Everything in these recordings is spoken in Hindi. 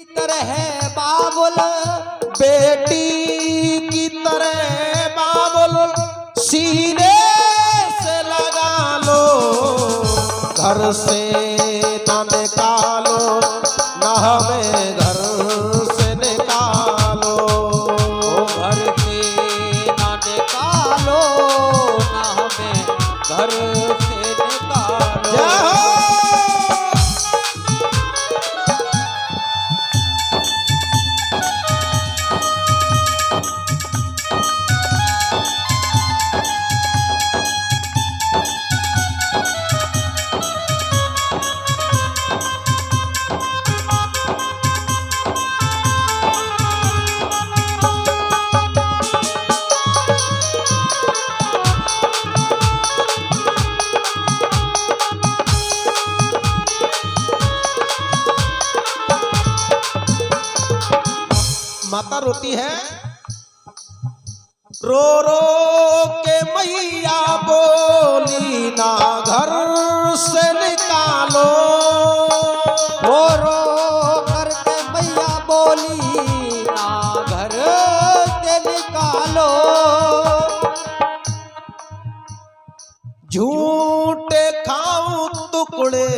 तरह बाबुल बेटी की तरह बाबुल सीने से लगा लो, घर से न निकालो, न हमें घर से निकालो, घर से न निकालो, न हमें घर से निकालो। जय हो। माता रोती है, रो रो के मैया बोली ना घर से निकालो, रो करके मैया बोली ना घर से निकालो। झूठे खाऊं टुकड़े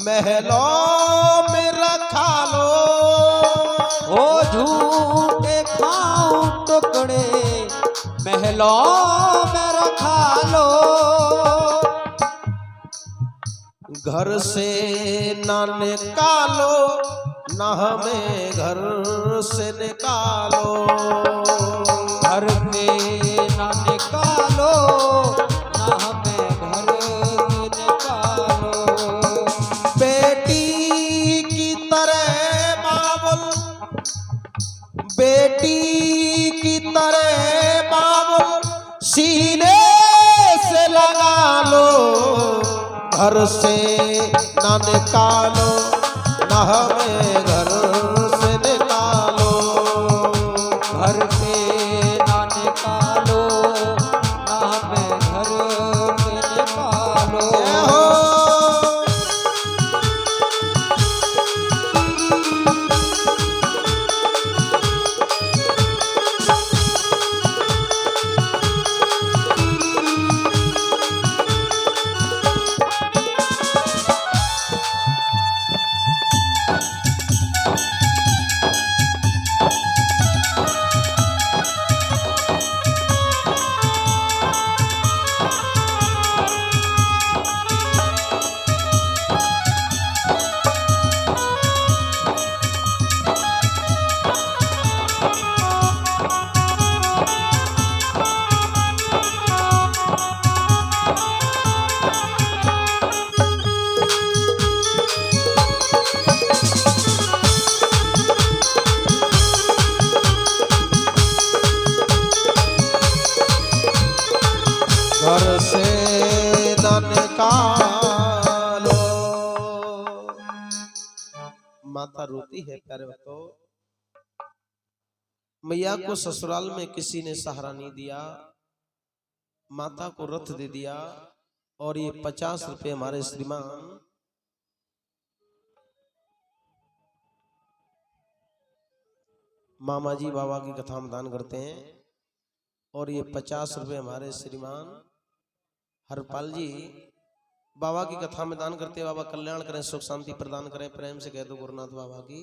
महलों में रखा लो, ओ झूठे खाऊं टुकड़े महलों में रखा लो। घर से न निकालो, न हमें घर से निकालो, घर से न निकालो, न हमें घर से निकालो। बेटी की तरह बाबुल, बेटी की तरह बाबुल सीने से लगा लो, घर से न निकालो, न हमें घर से निकालो, घर से न निकालो, न हमें घर से निकालो। जय हो। घर से न निकालो। माता रोती है प्यारे भक्तों, मैया को ससुराल में किसी ने सहारा नहीं दिया, माता को रथ दे दिया, और ये 50 रुपए हमारे श्रीमान मामा जी बाबा की कथा में दान करते हैं, और ये 50 रुपए हमारे श्रीमान हरपाल जी बाबा की कथा में दान करते। बाबा कल्याण करें, सुख शांति प्रदान करें, प्रेम से कह दो गुरुनाथ बाबा की।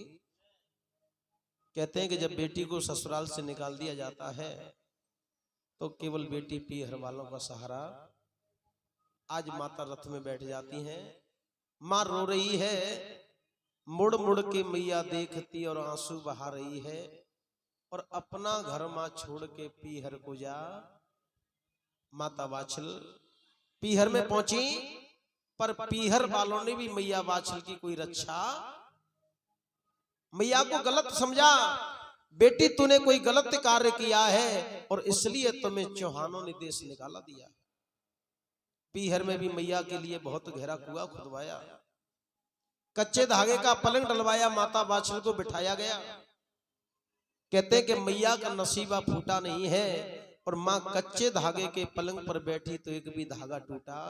कहते हैं कि जब बेटी को ससुराल से निकाल दिया जाता है तो केवल बेटी पीहर वालों का सहारा। आज माता रथ में बैठ जाती हैं, मां रो रही है, मुड़ मुड़ के मैया देखती और आंसू बहा रही है, और अपना घर मां छोड़ के पीहर को जा। माता वाछल पीहर में पहुंची, पर पीहर वालों ने भी मैया वाछल की कोई रक्षा, मैया को गलत समझा। बेटी तूने कोई गलत कार्य किया है और इसलिए तुम्हें चौहानों ने देश निकाला दिया। पीहर में भी मैया के लिए बहुत गहरा कुआं खुदवाया, कच्चे धागे का पलंग डलवाया, माता वाछल को बिठाया गया। कहते हैं कि मैया का नसीबा फूटा नहीं है, और मां कच्चे धागे के पलंग पर बैठी तो एक भी धागा टूटा।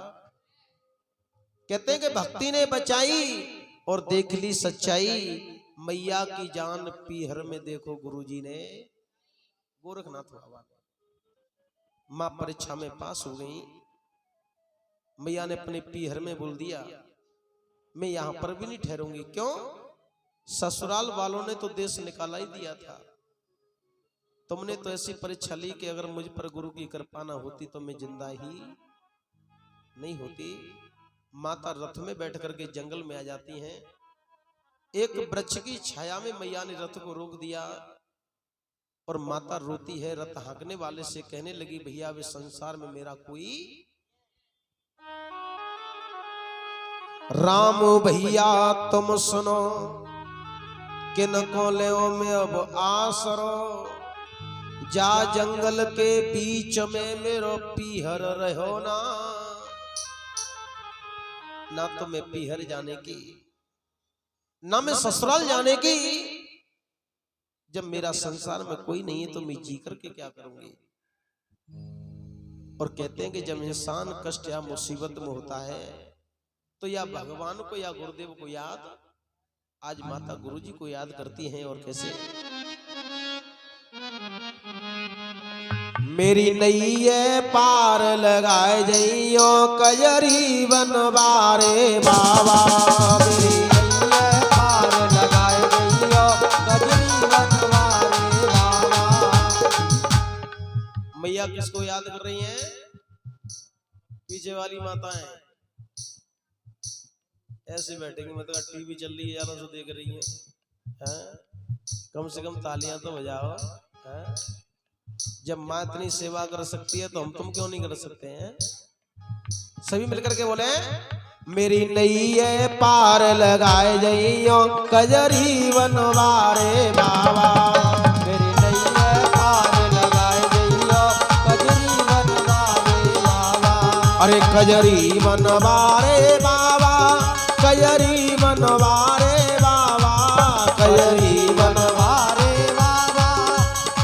कहते हैं कि भक्ति ने बचाई और देख ली सच्चाई, मैया की जान पीहर में देखो गुरुजी ने, गोरखनाथ बाबा मां परीक्षा में पास हो गई। मैया ने अपने पीहर में बोल दिया मैं यहां पर भी नहीं ठहरूंगी। क्यों? ससुराल वालों ने तो देश निकाला ही दिया था, तुमने तो ऐसी परीक्षा ली कि अगर मुझ पर गुरु की कृपा ना होती तो मैं जिंदा ही नहीं होती। माता रथ में बैठ करके जंगल में आ जाती हैं। एक वृक्ष की छाया में मैया ने रथ को रोक दिया और माता रोती है। रथ हाँकने वाले से कहने लगी भैया वे संसार में मेरा कोई राम भैया तुम सुनो किनको ले में अब आसरो, जा जंगल के बीच में मेरो पीहर रहो ना। ना तो मैं पीहर जाने की ना मैं ससुराल जाने की, जब मेरा संसार में कोई नहीं है तो मैं जी करके क्या करूंगी। और कहते हैं कि जब इंसान कष्ट या मुसीबत में होता है तो या भगवान को या गुरुदेव को याद, आज माता गुरुजी को याद करती हैं। और कैसे? मेरी नैये पार लगाए जइयो कजरी बनवारे बाबा, मेरी नैये पार लगाए जइयो कजरी बनवारे बाबा। मैया किसको याद कर रही हैं? पीछे वाली माताएं ऐसे बैठेंगे, मतलब टीवी चल रही है यारों से देख रही हैं। कम से कम तालियां तो बजाओ। हैं? जब माँ इतनी सेवा कर सकती है तो हम तुम क्यों नहीं कर सकते हैं? सभी मिलकर के बोले मेरी नैये पार लगाए जइयो कजरी बनवारे बाबा, मेरी नैये पार लगाए जइयो कजरी बनवारे बाबा। अरे कजरी बनवारे बाबा, कजरी बनवारे बाबा, कजरी बनवारे बाबा,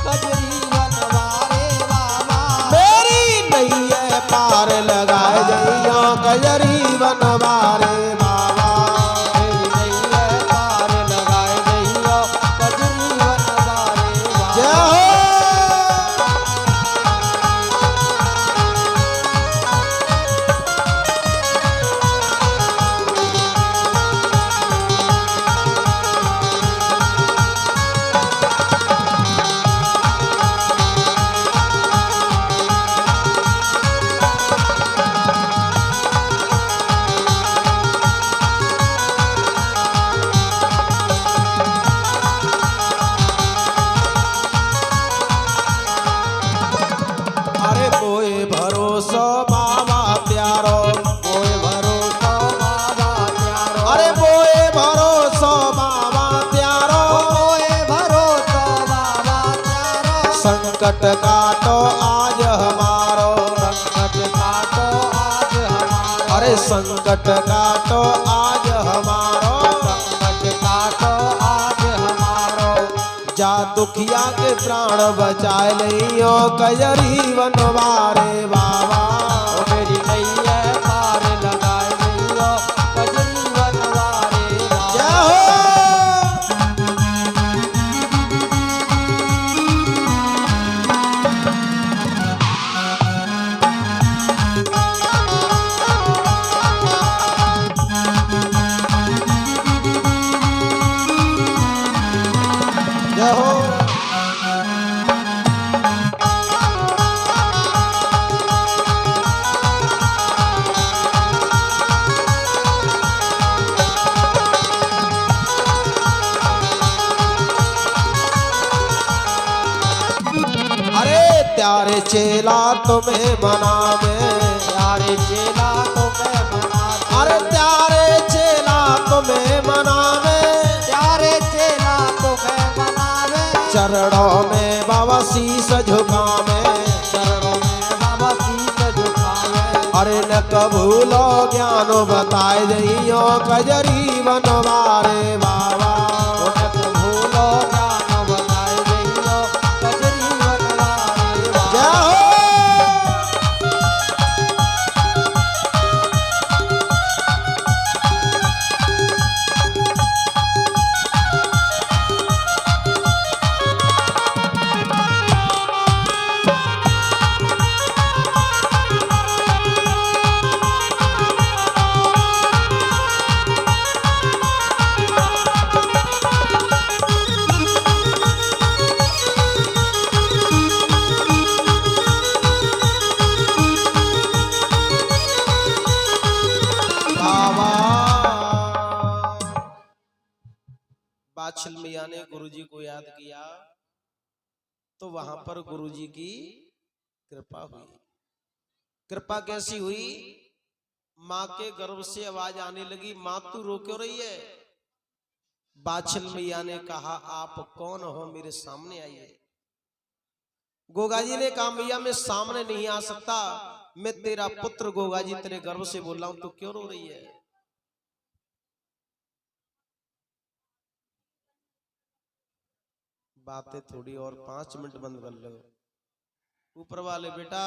कजरी बनवारे बाबा। मेरी नैये पार लगाए जइयो कजरी बनवारे बाबा, मेरी नैये पार लगाए जइयो कजरी बनवारे बाबा। जय हो। अरे कोई भरोसा बाबा प्यारो, कोई भरोसा बाबा प्यारो। अरे कोई भरोसा बाबा प्यारो, कोई भरोसा बाबा प्यारो। संकट काटो आज हमारो, संकट काटो आज हमारो। अरे संकट काटो आज हमारो, संकट काटो आज हमारो। जा दुखिया के प्राण बचाए लियो कजरी बनवारे बाबा, ओ मेरी नैये पार लगाए जइयो कजरी बनवारे बाबा। जय हो। जय हो। अरे प्यारे चेला तुम्हें मनावे, प्यारे चेला तुम्हें मनावे। अरे प्यारे चेला तुम्हें मनावे, प्यारे चेला तुम्हें मनावे। चरणों में बाबा शीस झुकावे, चरणों में बाबा शीस झुकावे। अरे न कबूलो ज्ञान बताए जइयो कजरी बनवारे बाबा, उनक भूलो ज्ञान बताए जइयो कजरी बनवारे बाबा। जय हो। मैया ने गुरुजी को याद किया तो वहां पर गुरुजी की कृपा हुई। कृपा कैसी हुई? माँ के गर्भ से आवाज आने लगी, माँ तू रो क्यों रही है? बाछल मैया ने कहा, आप कौन हो, मेरे सामने आइए। गोगा जी ने कहा, मैया मैं सामने नहीं आ सकता, मैं तेरा पुत्र गोगा जी तेरे गर्भ से बोल रहा हूं, तू क्यों रो रही है? बातें थोड़ी और 5 मिनट बंद कर लो। ऊपर वाले बेटा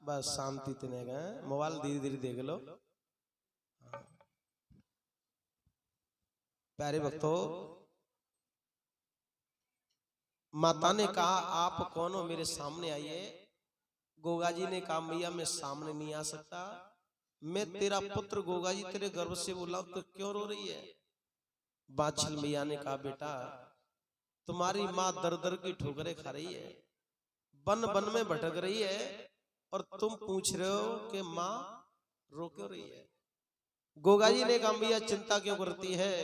बस शांति तने गए, मोबाइल धीरे धीरे देख लो। प्यारे भक्तों, माता ने कहा, आप कौन हो, मेरे सामने आइए। गोगा जी ने कहा, मैया मैं सामने नहीं आ सकता, मैं तेरा पुत्र गोगा जी तेरे गर्भ से बोला, तो क्यों रो रही है? बाछल मैया ने कहा, बेटा तुम्हारी माँ दर दर की ठोकरें खा रही है, बन बन में भटक रही है, और तुम पूछ रहे हो कि माँ रो क्यों रही है? गोगा जी ने कहा, मैया चिंता क्यों करती है,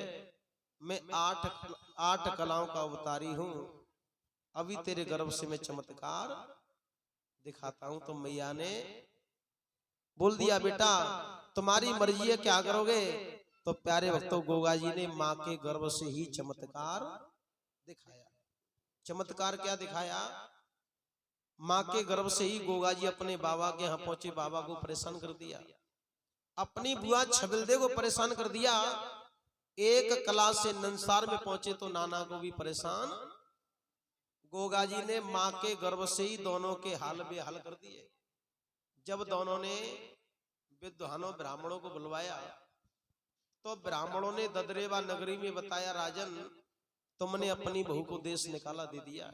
मैं आठ कलाओं का अवतारी हूं, अभी तेरे गर्भ से मैं चमत्कार दिखाता हूं। तो मैया ने बोल दिया, बेटा तुम्हारी मर्जी है, क्या करोगे? तो प्यारे भक्तों, गोगा जी ने माँ के गर्भ से ही चमत्कार दिखाया। चमत्कार क्या दिखाया? माँ के गर्भ से ही गोगा जी अपने बाबा के यहाँ पहुंचे, बाबा को परेशान कर दिया, अपनी बुआ छबिलदे को परेशान कर दिया। एक कला से नंसार में पहुंचे तो नाना को भी परेशान। गोगा जी ने माँ के गर्भ से ही दोनों के हाल बेहाल कर दिए। जब दोनों ने विद्वानों ब्राह्मणों को बुलवाया तो ब्राह्मणों ने ददरेवा नगरी में बताया, राजन तुमने अपनी बहू को देश निकाला दे दिया,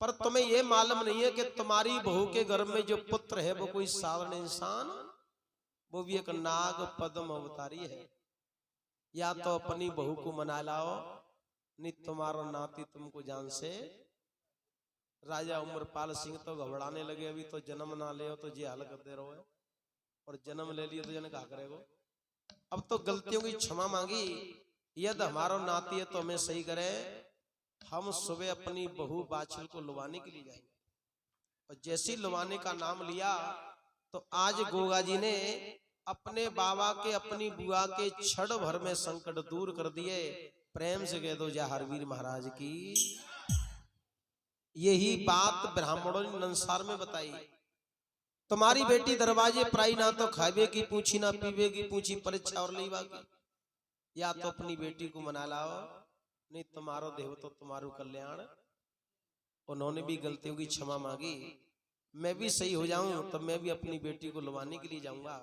पर तुम्हें यह मालूम नहीं है कि तुम्हारी बहू के गर्भ में जो पुत्र है वो कोई साधारण इंसान, वो भी एक नाग पद्म अवतारी है। या तो अपनी बहू को मना लाओ, नहीं तुम्हारा नाती तुमको जान से। राजा उमरपाल सिंह तो घबराने लगे, अभी तो जन्म ना ले तो जे हाल कर दे रहे, और जन्म ले लिए तो जन क्या करेगा। अब तो गलतियों की क्षमा मांगी, यदि हमारा नाती है तो हमें सही करे, हम सुबह अपनी बहू बाछल को लुभाने के लिए जाएंगे। और जैसे लुभाने का नाम लिया तो आज गोगा जी ने अपने बाबा के अपनी बुआ के क्षण भर में संकट दूर कर दिए। प्रेम से कह दो जय हरवीर महाराज की। यही बात ब्राह्मणों ने नंसार में बताई। तुम्हारी बेटी दरवाजे प्राई ना तो खावे की पूछी, ना पीवे की पूछी, परीक्षा और लीवा की। या तो अपनी बेटी को मना लाओ, नहीं तुम्हारो देव तो तुम्हारो कल्याण। उन्होंने भी गलतियों की क्षमा मांगी। मैं भी सही हो जाऊं तो मैं भी अपनी बेटी को लुभाने के लिए जाऊंगा।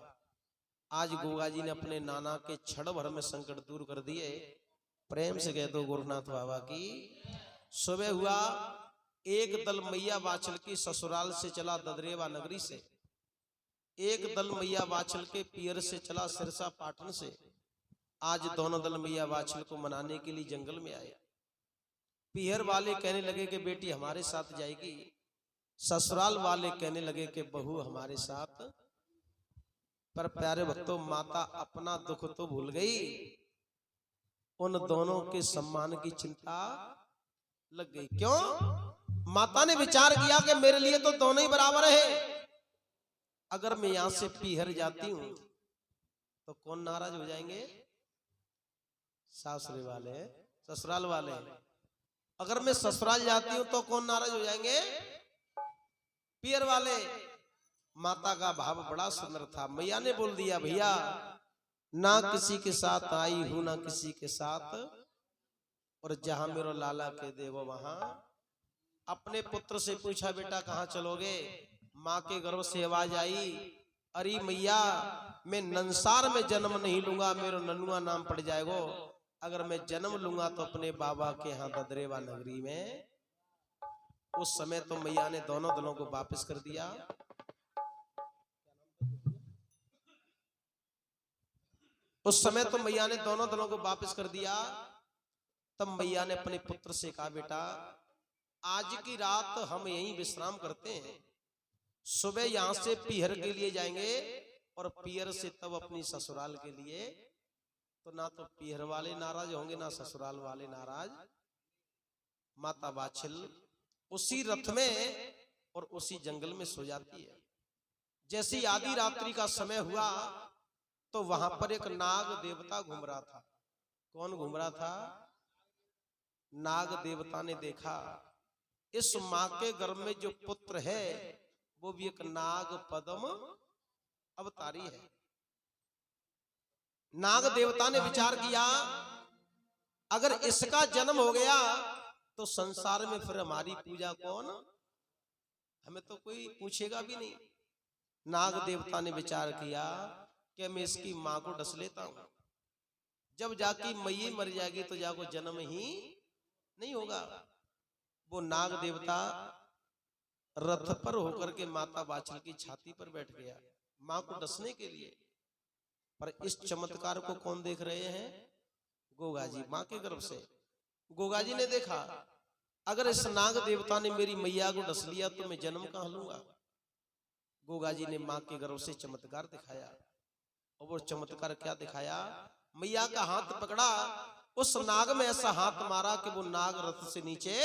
आज गोगा जी ने अपने नाना के क्षण भर में संकट दूर कर दिए। प्रेम से कह दो गुरुनाथ बाबा की। सुबह हुआ, एक दल मैया बाछल की ससुराल से चला ददरेवा नगरी से, एक दल मैया बाछल के पियर से चला सिरसा पाटन से। आज दोनों दल मैया बाछल को मनाने के लिए जंगल में आए। पियर वाले कहने लगे कि बेटी हमारे साथ जाएगी, ससुराल वाले कहने लगे कि बहू हमारे साथ। पर प्यारे भक्तों, माता अपना दुख तो भूल गई, उन दोनों के सम्मान की चिंता लग गई। क्यों? माता ने विचार किया कि मेरे लिए तो दोनों ही बराबर है। अगर मैं यहां से पीहर जाती हूं तो कौन नाराज हो जाएंगे? सासरे वाले, ससुराल वाले। अगर मैं ससुराल जाती हूं तो कौन नाराज हो जाएंगे? पीहर वाले। माता का भाव बड़ा सुंदर था। मैया ने बोल दिया, भैया ना किसी के साथ आई हूं ना किसी के साथ, और जहां मेरा लाला के देवो वहां। अपने पुत्र से पूछा, बेटा कहां चलोगे? माँ के गर्भ से आवाज आई, अरे मैया मैं नंसार में जन्म नहीं लूंगा, मेरा ननुआ नाम पड़ जाएगा। अगर मैं जन्म लूंगा तो अपने बाबा के यहाँ ददरेवा नगरी में। उस समय तो मैया ने दोनों दलों को वापस कर दिया। उस समय तो मैया ने दोनों दलों को वापस कर दिया। तब मैया ने अपने पुत्र से कहा, बेटा आज की रात हम यहीं विश्राम करते हैं, सुबह यहां से पीहर के लिए जाएंगे। और पियर से तब अपनी ससुराल के लिए, तो ना तो पियर वाले नाराज होंगे ना ससुराल वाले नाराज। माता बाछिल उसी रथ में और उसी जंगल में सो जाती है। जैसी आधी रात्रि का समय हुआ तो वहां पर एक नाग देवता घूम रहा था। कौन घूम रहा था? नाग देवता ने देखा इस मां के गर्भ में जो पुत्र है वो भी एक नाग पद्म अवतारी है। नाग देवता ने विचार किया अगर इसका जन्म हो गया तो संसार में फिर हमारी पूजा कौन, हमें तो कोई पूछेगा भी नहीं। नाग देवता ने विचार किया कि मैं इसकी मां को डस लेता हूं, जब जाके मैये मर जाएगी तो जाको जन्म ही नहीं होगा। वो नाग देवता रथ पर होकर के माता बाछिल की छाती पर बैठ गया मां को डसने के लिए। पर इस चमत्कार को कौन देख रहे हैं? गोगा जी मां के गर्भ से। गोगा जी ने देखा अगर इस नाग देवता ने मेरी मैया को डस लिया तो मैं जन्म कहां लूंगा। गोगा जी ने मां के गर्भ से चमत्कार दिखाया। और वो चमत्कार क्या दिखाया? मैया का हाथ पकड़ा, उस नाग में ऐसा हाथ मारा कि वो नाग रथ से नीचे।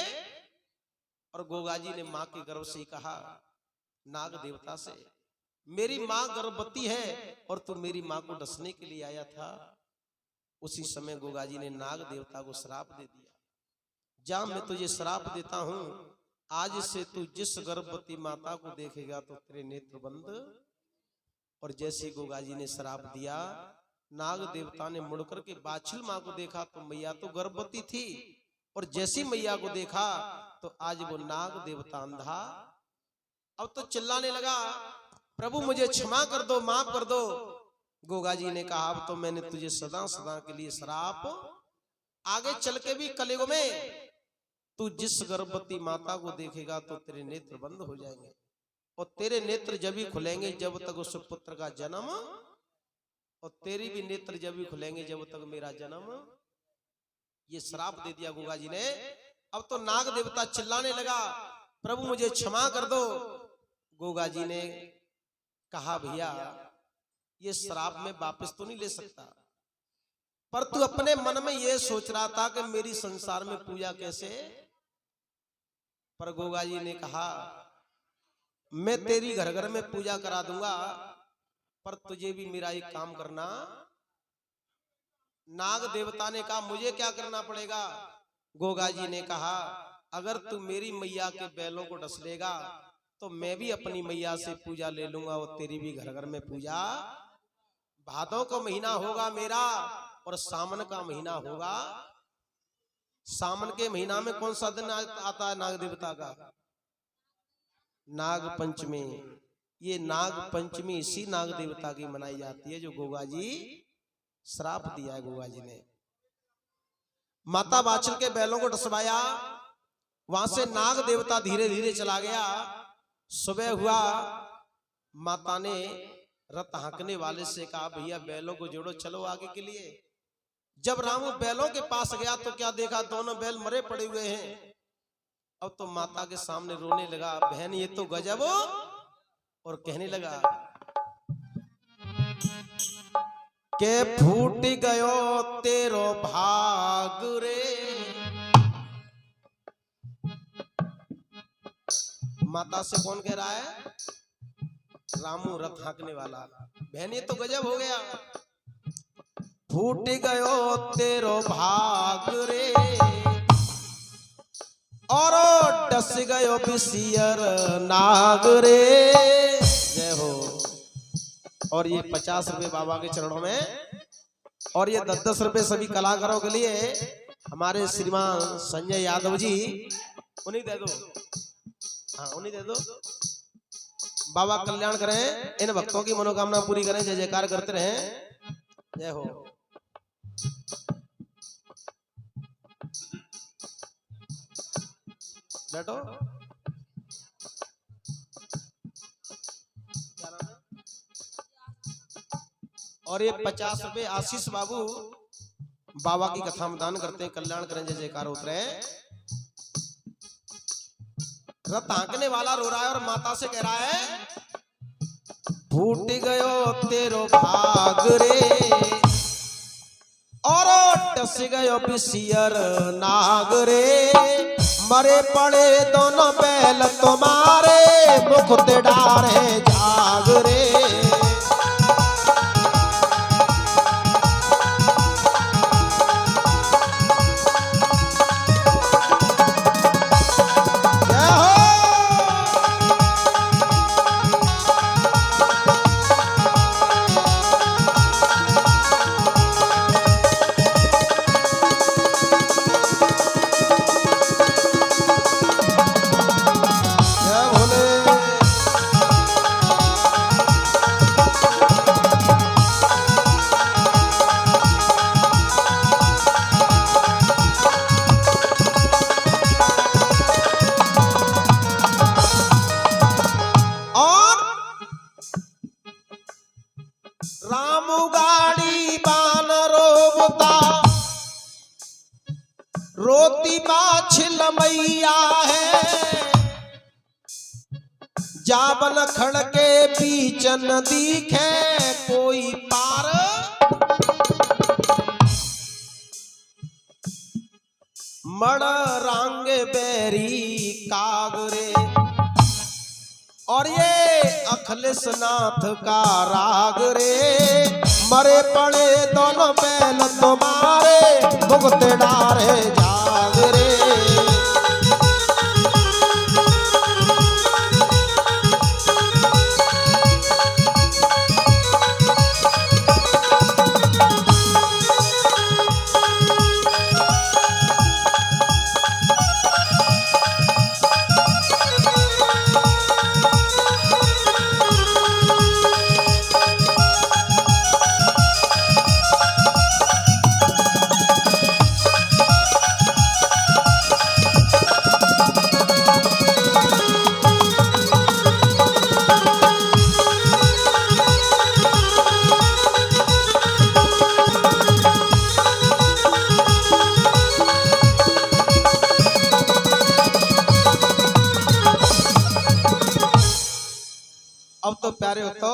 और गोगा जी ने मां के गर्भ से कहा नाग देवता से, मेरी मां गर्भवती है और तू मेरी मां को डसने के लिए आया था। उसी समय गोगा जी ने नाग देवता को श्राप दे दिया, जा मैं तुझे श्राप देता हूं, आज से तू जिस गर्भवती माता को देखेगा तो तेरे नेत्र बंद। और जैसे गोगा जी ने श्राप दिया, नाग देवता ने मुड़कर के बाछिल मां को देखा तो मैया तो गर्भवती थी, और जैसी मैया को देखा तो आज वो नाग देवता अंधा। अब तो चिल्लाने लगा प्रभु मुझे क्षमा कर दो, माफ कर दो। गोगा जी ने कहा अब तो मैंने तुझे सदा सदा के लिए श्राप, आगे चल के भी कलयुग में तू जिस गर्भवती माता को देखेगा तो तेरे नेत्र बंद हो जाएंगे, और तेरे नेत्र जब भी खुलेंगे जब तक उस पुत्र का जन्म, और तेरी भी नेत्र जब भी खुलेंगे जब तक मेरा जन्म। ये श्राप दे दिया गोगा जी ने। अब तो नाग देवता चिल्लाने लगा प्रभु मुझे क्षमा कर दो। गोगा जी ने कहा भैया ये श्राप में वापस तो नहीं ले सकता, पर तू अपने मन में ये सोच रहा था कि मेरी संसार में पूजा कैसे। पर गोगा जी ने कहा मैं तेरी घर घर में पूजा करा दूंगा, पर तुझे भी मेरा एक काम करना। नाग देवता ने कहा मुझे क्या करना पड़ेगा? गोगा जी ने कहा अगर तू मेरी मैया के बैलों को डस लेगा तो मैं भी अपनी मैया से पूजा ले लूंगा, और तेरी भी घर घर में पूजा। भादों का महीना होगा मेरा और सावन का महीना होगा। सावन के महीना में कौन सा दिन आता है नाग देवता का? नाग पंचमी। ये नाग पंचमी इसी नाग देवता की मनाई जाती है जो गोगा जी श्राप दिया है गोगा जी ने। माता बाछिल के बैलों को डसवाया, वहां से नाग देवता धीरे धीरे चला गया। सुबह हुआ, माता ने रथ हाँकने वाले से कहा भैया बैलों को जोड़ो चलो आगे के लिए। जब रामू बैलों के पास गया तो क्या देखा दोनों बैल मरे पड़े हुए हैं। अब तो माता के सामने रोने लगा बहन ये तो गजब, और कहने लगा के फूट गयो तेरो भाग रे। माता से कौन कह रहा है? रामू रथ हाँकने वाला। बहन ये तो गजब हो गया, फूट गयो तेरो भाग रे, और डस गयो बिसियर नाग रे। जय हो। और ये 50 रुपए बाबा के चरणों में, और ये 10-10 रुपए सभी कलाकारों के लिए हमारे श्रीमान संजय यादव जी, उन्हीं दे दो। हाँ उन्हीं दे दो। बाबा कल्याण करें, इन भक्तों की मनोकामना पूरी करें, जय जयकार करते रहें। जय हो। बैठो। और ये 50 रुपए आशीष बाबू बाबा की कथा में दान करते हैं। कल्याण करें, जय जयकार होते हैं। रथ हाँकने वाला रो रहा है और माता से कह रहा है फूट गयो तेरो भाग रे और टस गयो बिसियर नाग रे मरे पड़े दोनों बैल तुम्हारे मुख ते डारे जाग रे रोती बाछिल मैया है जाबन खड़के बीच न दिखे कोई पार मड़ रांगे बैरी कागरे और ये अखिलेश नाथ का राग रे मरे पड़े दोनों बैल तुम्हारे मुक्त डारे जाग रे अब तो प्यारे हो तो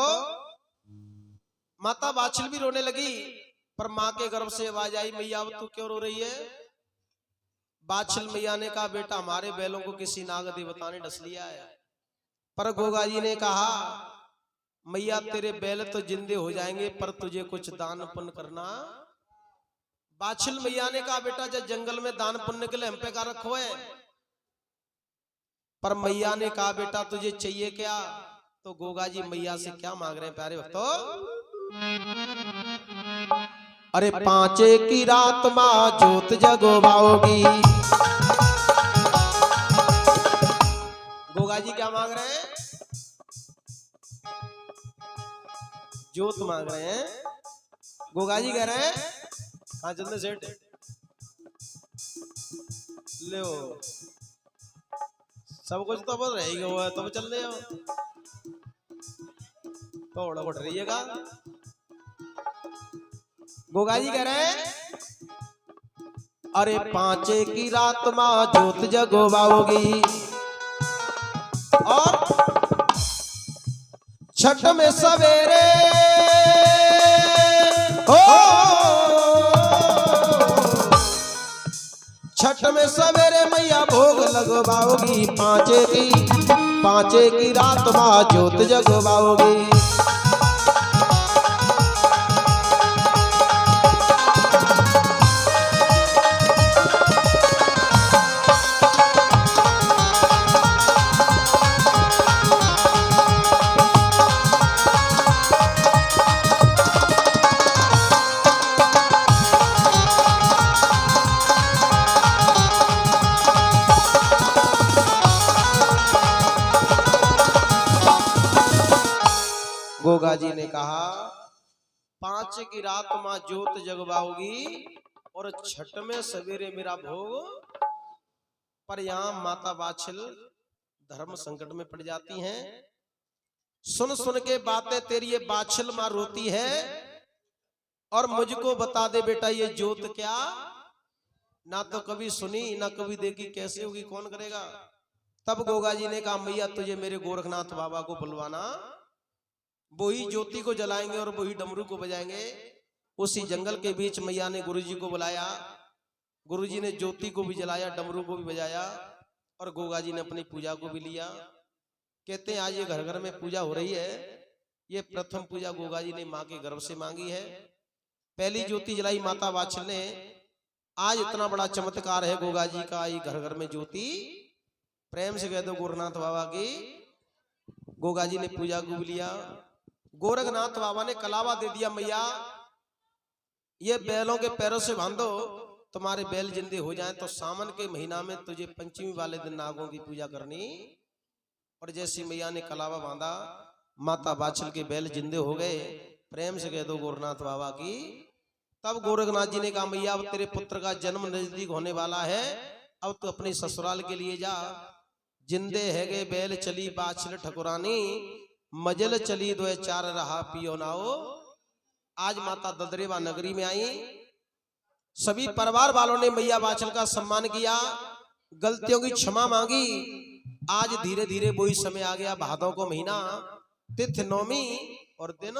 माता बाछिल भी रोने लगी पर माँ के गर्भ से आवाज आई मैया अब तू क्यों रो रही है। बाछिल मैया ने कहा बेटा हमारे बैलों को किसी नाग देवता ने डस लिया है। पर गोगा जी ने कहा मैया तेरे बैल तो जिंदे हो जाएंगे पर तुझे कुछ दान पुण्य करना। बाछिल मैया ने कहा बेटा जब जंगल में दान पुण्य के लिए हम पे का रखो है। पर मैया ने कहा बेटा तुझे चाहिए क्या। तो गोगा जी मैया से क्या मांग रहे हैं प्यारे भक्तों। अरे पांचे की रात माँ जोत जगवाओगी। गोगा जी क्या मांग रहे हैं। जोत मांग रहे हैं। गोगा जी कह रहे हैं हाँ चंद्र सेठ ले सब कुछ तो बस रहेगा हुआ है तो चल रहे हो थोड़ा बढ़ रहिएगा। गोगा जी कह रहे हैं अरे पांचे की रात माँ जोत जगवाओगी और छठ में सवेरे छठ में सवेरे मैया भोग लगवाओगी। पांचे की रात माँ जोत जगवाओगी। गोगा जी ने कहा 5 की रात माँ जोत जगवाओगी और छठ में सवेरे मेरा भोग। पर यहाँ माता बाछिल धर्म संकट में पड़ जाती हैं। सुन सुन के बातें तेरी ये बाछिल माँ रोती है और मुझको बता दे बेटा ये जोत क्या। ना तो कभी सुनी ना कभी देखी कैसे होगी कौन करेगा। तब गोगा जी ने कहा मैया तुझे मेरे गोरखनाथ बाबा को बुलवाना वही ज्योति को जलाएंगे और वही डमरू को बजाएंगे। उसी जंगल के बीच मैया ने गुरुजी को बुलाया। गुरुजी ने ज्योति को भी जलाया, डमरू को भी बजाया और गोगा जी ने अपनी पूजा को भी लिया। कहते हैं आज ये घर घर में पूजा हो रही है। ये प्रथम पूजा गोगा जी ने माँ के गर्भ से मांगी है। पहली ज्योति जलाई माता वात्सल ने। आज इतना बड़ा चमत्कार है गोगा जी का, ये घर घर में ज्योति। प्रेम से कह दो गोरखनाथ बाबा की। गोगा जी ने पूजा को भी लिया। गोरखनाथ बाबा ने कलावा दे दिया, मैया ये बैलों के पैरों से बांधो, तुम्हारे बैल जिंदे हो जाएं तो सावन के महीना में तुझे पंचमी वाले दिन नागों की पूजा करनी। और जैसी मैया ने कलावा बांधा, माता वात्सल के बैल जिंदे हो गए। प्रेम से कह दो गोरखनाथ बाबा की। तब गोरखनाथ जी ने कहा मैया अब तेरे पुत्र का जन्म नजदीक होने वाला है, अब तू अपने ससुराल के लिए जा। जिंदे है गए बैल चली वात्सल ठकुरानी, मजल चली दो चार रहा पियो नाओ। आज माता ददरेवा नगरी में आई। सभी परिवार वालों ने मैया वात्सल का सम्मान किया, गलतियों की क्षमा मांगी। आज धीरे धीरे वही समय आ गया, भादों को महीना, तिथि नौमी और दिन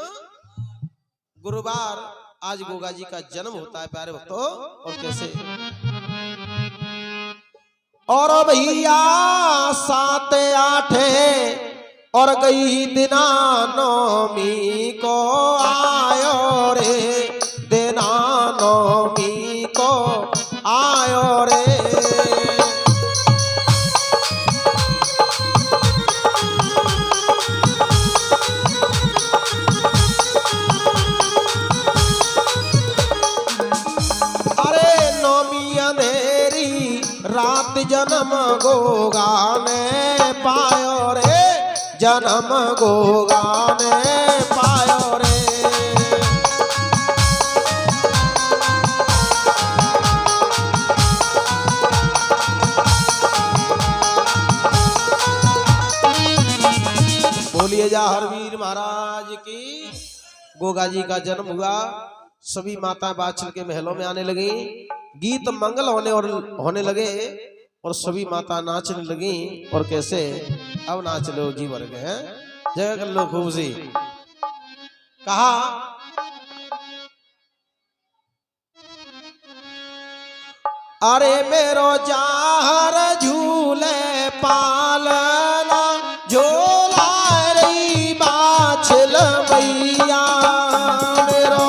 गुरुवार। आज गोगा जी का जन्म होता है प्यारे भक्तों। और कैसे और भैया 7 8 और गई दिना नौमी को आयो रे, दिना नौमी को आयो रे। रात जन्म गोगा ने पायो रे, जन्म गोगा ने पायो रे। बोलिए जा हरवीर महाराज की। गोगा जी का जन्म हुआ, सभी माता वात्सल के महलों में आने लगी, गीत मंगल होने लगे और सभी माता नाचने लगी। और कैसे अब नाच लो जी भर गए हैं, जगह कर लो खूब सी। कहा अरे मेरो जार झूले पालना, झोला रही वात्सल मैया मेरो।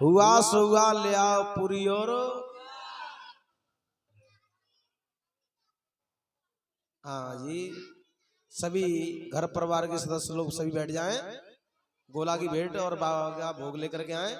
हुआ सो हुआ, ले आओ पूरी और। हाँ जी, सभी घर परिवार के सदस्य लोग सभी बैठ जाएं, गोला की भेंट और बाबा का भोग लेकर के आए।